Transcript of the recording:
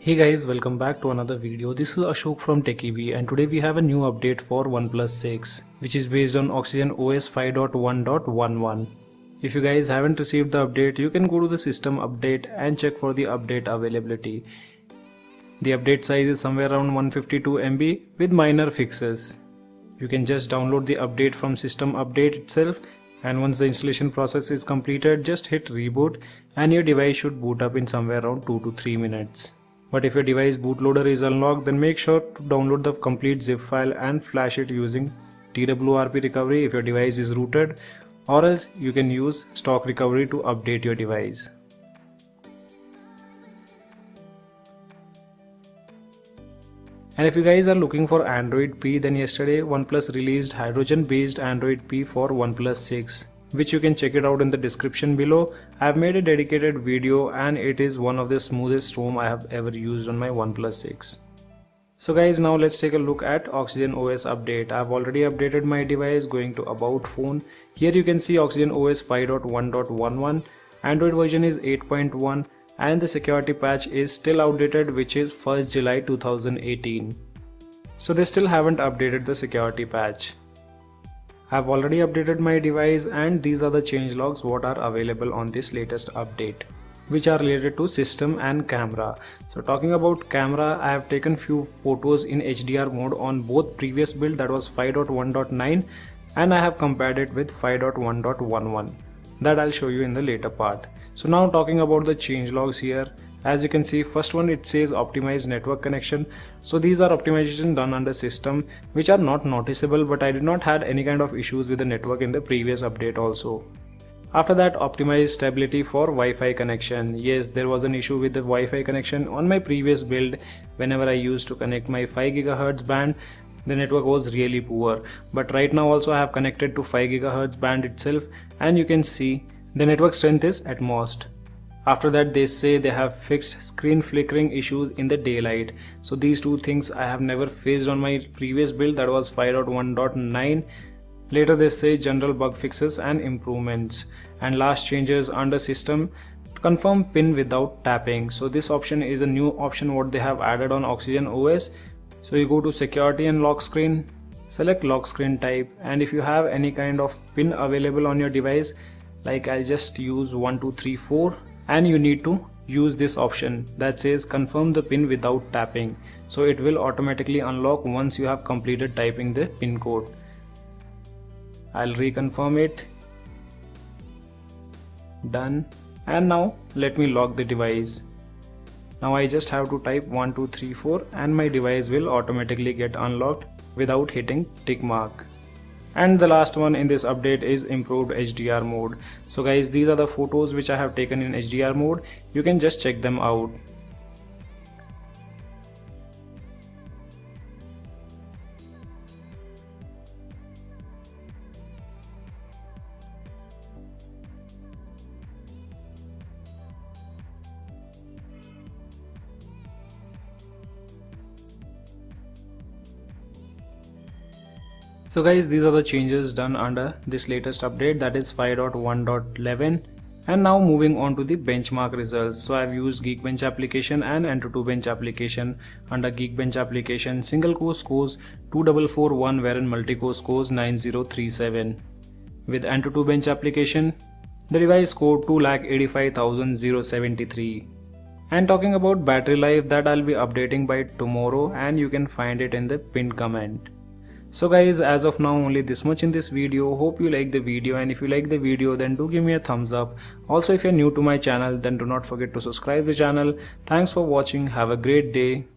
Hey guys, welcome back to another video. This is Ashok from TechiBee and today we have a new update for OnePlus 6 which is based on Oxygen OS 5.1.11. If you guys haven't received the update, you can go to the system update and check for the update availability. The update size is somewhere around 152 MB with minor fixes. You can just download the update from system update itself, and once the installation process is completed, just hit reboot and your device should boot up in somewhere around 2 to 3 minutes. But if your device bootloader is unlocked, then make sure to download the complete zip file and flash it using TWRP recovery if your device is rooted, or else you can use stock recovery to update your device. And if you guys are looking for Android P, then yesterday OnePlus released hydrogen based Android P for OnePlus 6. Which you can check it out in the description below. I have made a dedicated video and it is one of the smoothest ROM I have ever used on my OnePlus 6. So guys, now let's take a look at Oxygen OS update. I have already updated my device. Going to About Phone. Here you can see Oxygen OS 5.1.11. Android version is 8.1 and the security patch is still outdated, which is 1st July 2018. So they still haven't updated the security patch. I've already updated my device and these are the changelogs what are available on this latest update, which are related to system and camera. So talking about camera, I have taken few photos in HDR mode on both previous build, that was 5.1.9, and I have compared it with 5.1.11. that I'll show you in the later part. So now talking about the changelogs here. As you can see, first one, it says optimized network connection. So these are optimization done under system which are not noticeable, but I did not had any kind of issues with the network in the previous update also. After that, optimized stability for Wi-Fi connection. Yes, there was an issue with the Wi-Fi connection on my previous build. Whenever I used to connect my 5 GHz band, the network was really poor. But right now also I have connected to 5 GHz band itself and you can see the network strength is at most. After that, they say they have fixed screen flickering issues in the daylight. So these two things I have never faced on my previous build, that was 5.1.9. Later they say general bug fixes and improvements. And last changes under system, confirm pin without tapping. So this option is a new option what they have added on Oxygen OS. So you go to security and lock screen, select lock screen type, and if you have any kind of pin available on your device, like I just use 1234, and you need to use this option that says confirm the pin without tapping. So it will automatically unlock once you have completed typing the pin code. I'll reconfirm it. Done. And now let me lock the device. Now I just have to type 1234 and my device will automatically get unlocked without hitting tick mark. And the last one in this update is improved HDR mode. So guys, these are the photos which I have taken in HDR mode. You can just check them out. So guys, these are the changes done under this latest update, that is 5.1.11. And now moving on to the benchmark results. So I've used Geekbench application and AnTuTu Bench application. Under Geekbench application, single core scores 2441 wherein multi-core scores 9037. With AnTuTu Bench application, the device scored 2,85,073. And talking about battery life, that I'll be updating by tomorrow and you can find it in the pinned comment. So guys, as of now only this much in this video. Hope you like the video, and if you like the video then do give me a thumbs up. Also, if you're new to my channel then do not forget to subscribe the channel. Thanks for watching. Have a great day.